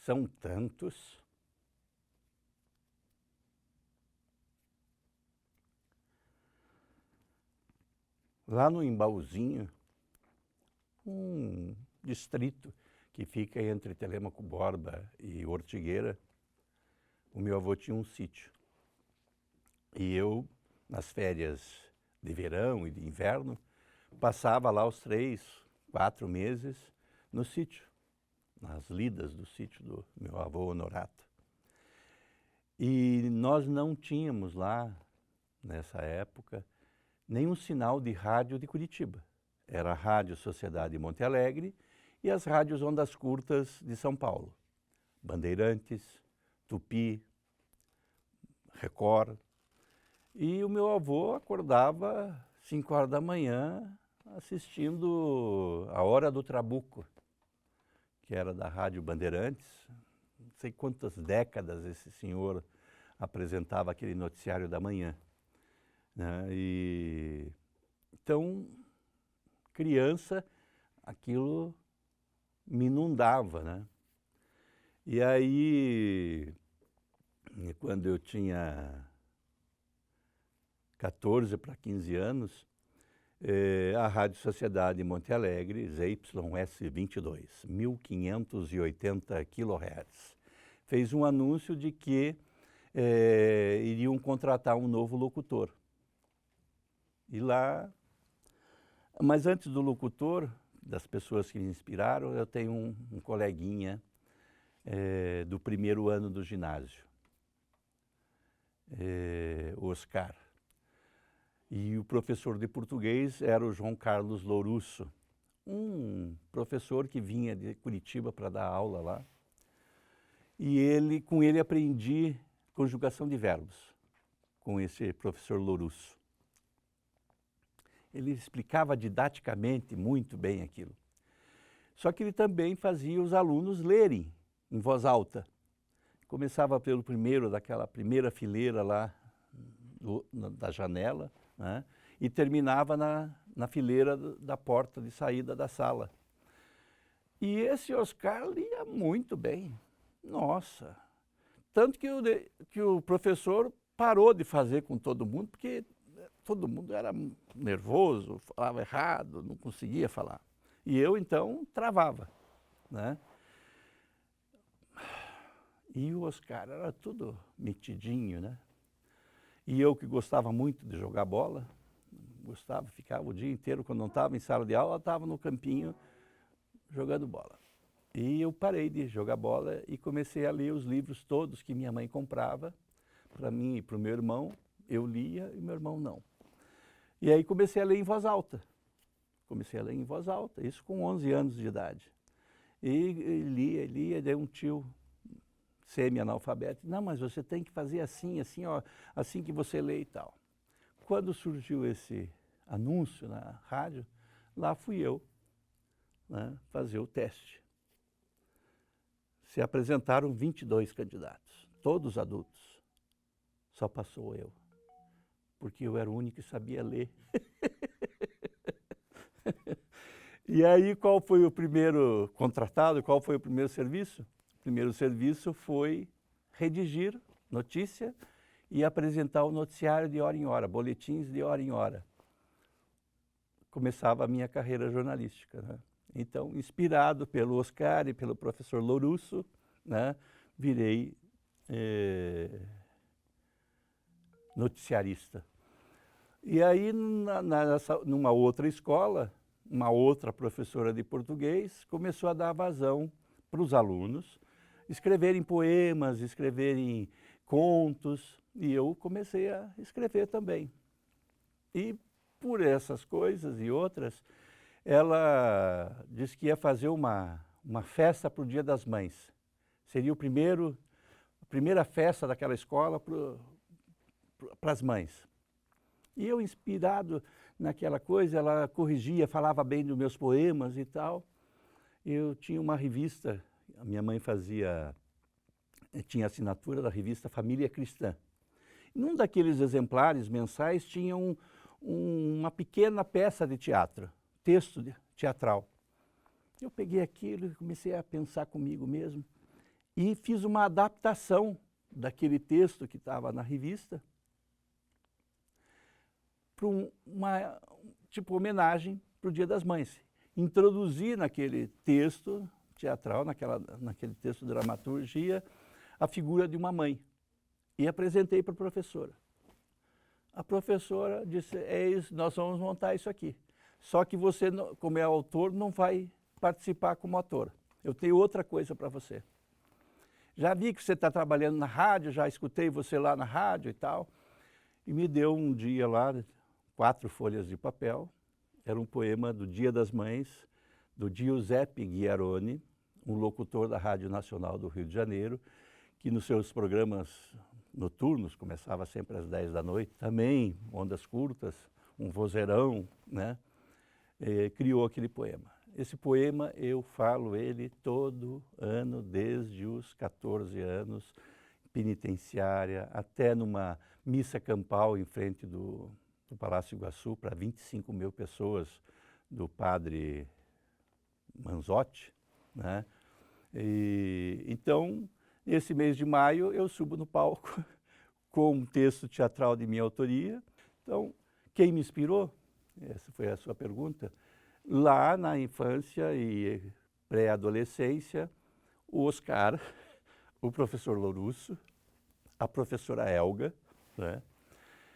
São tantos. Lá no Embaúzinho, um distrito que fica entre Telêmaco Borba e Ortigueira, o meu avô tinha um sítio. E eu, nas férias de verão e de inverno, passava lá os 3, 4 meses no sítio, nas lidas do sítio do meu avô Honorato. E nós não tínhamos lá, nessa época, nenhum sinal de rádio de Curitiba. Era a Rádio Sociedade de Monte Alegre e as rádios ondas curtas de São Paulo. Bandeirantes, Tupi, Record. E o meu avô acordava 5 horas da manhã assistindo A Hora do Trabuco, que era da Rádio Bandeirantes. Não sei quantas décadas esse senhor apresentava aquele noticiário da manhã, né? Então, criança, aquilo me inundava, né? E aí, quando eu tinha 14 para 15 anos, a Rádio Sociedade de Monte Alegre, ZYS 22, 1580 kHz, fez um anúncio de que iriam contratar um novo locutor. E lá, mas antes do locutor, das pessoas que me inspiraram, eu tenho um coleguinha do primeiro ano do ginásio, o Oscar. E o professor de português era o João Carlos Lourusso, um professor que vinha de Curitiba para dar aula lá. E com ele aprendi conjugação de verbos, com esse professor Lourusso. Ele explicava didaticamente muito bem aquilo. Só que ele também fazia os alunos lerem em voz alta. Começava pelo primeiro, daquela primeira fileira lá da janela, né? E terminava na fileira da porta de saída da sala. E esse Oscar lia muito bem. Nossa! Tanto que o professor parou de fazer com todo mundo, porque todo mundo era nervoso, falava errado, não conseguia falar. E eu, então, travava, né? E o Oscar era tudo metidinho, né? E eu que gostava muito de jogar bola, ficava o dia inteiro, quando não estava em sala de aula, estava no campinho jogando bola. E eu parei de jogar bola e comecei a ler os livros todos que minha mãe comprava para mim e para o meu irmão. Eu lia e meu irmão não. E aí comecei a ler em voz alta. Isso com 11 anos de idade. E lia, daí um tio semi-analfabeto, não, mas você tem que fazer assim, assim, ó, assim que você lê e tal. Quando surgiu esse anúncio na rádio, lá fui eu, né, fazer o teste. Se apresentaram 22 candidatos, todos adultos. Só passou eu, porque eu era o único que sabia ler. E aí, qual foi o primeiro contratado? Qual foi o primeiro serviço? O primeiro serviço foi redigir notícia e apresentar o noticiário de hora em hora, boletins de hora em hora. Começava a minha carreira jornalística, né? Então, inspirado pelo Oscar e pelo professor Lourusso, né, virei noticiarista. E aí, numa outra escola, uma outra professora de português começou a dar vazão para os alunos escreverem poemas, escreverem contos, e eu comecei a escrever também. E por essas coisas e outras, ela disse que ia fazer uma festa para o Dia das Mães. Seria a primeira festa daquela escola para as mães. E eu, inspirado naquela coisa, ela corrigia, falava bem dos meus poemas e tal. Eu tinha uma revista, a minha mãe tinha assinatura da revista Família Cristã. Num daqueles exemplares mensais tinha uma pequena peça de teatro, texto teatral. Eu peguei aquilo e comecei a pensar comigo mesmo. e fiz uma adaptação daquele texto que estava na revista para uma tipo homenagem para o Dia das Mães. Introduzi naquele texto teatral, naquele texto de dramaturgia, a figura de uma mãe e apresentei para a professora. A professora disse, nós vamos montar isso aqui. Só que você, como é autor, não vai participar como ator. Eu tenho outra coisa para você. Já vi que você está trabalhando na rádio, já escutei você lá na rádio e tal. E me deu um dia lá, 4 folhas de papel. Era um poema do Dia das Mães, do Giuseppe Ghiaroni, um locutor da Rádio Nacional do Rio de Janeiro, que nos seus programas noturnos, começava sempre às 10 da noite, também ondas curtas, um vozeirão, né? Criou aquele poema. Esse poema eu falo ele todo ano, desde os 14 anos, penitenciária, até numa missa campal em frente do Palácio Iguaçu, para 25 mil pessoas, do padre Manzotti, né? Então, esse mês de maio, eu subo no palco com um texto teatral de minha autoria. Então, quem me inspirou? Essa foi a sua pergunta. Lá na infância e pré-adolescência, o Oscar, o professor Lourusso, a professora Elga, né?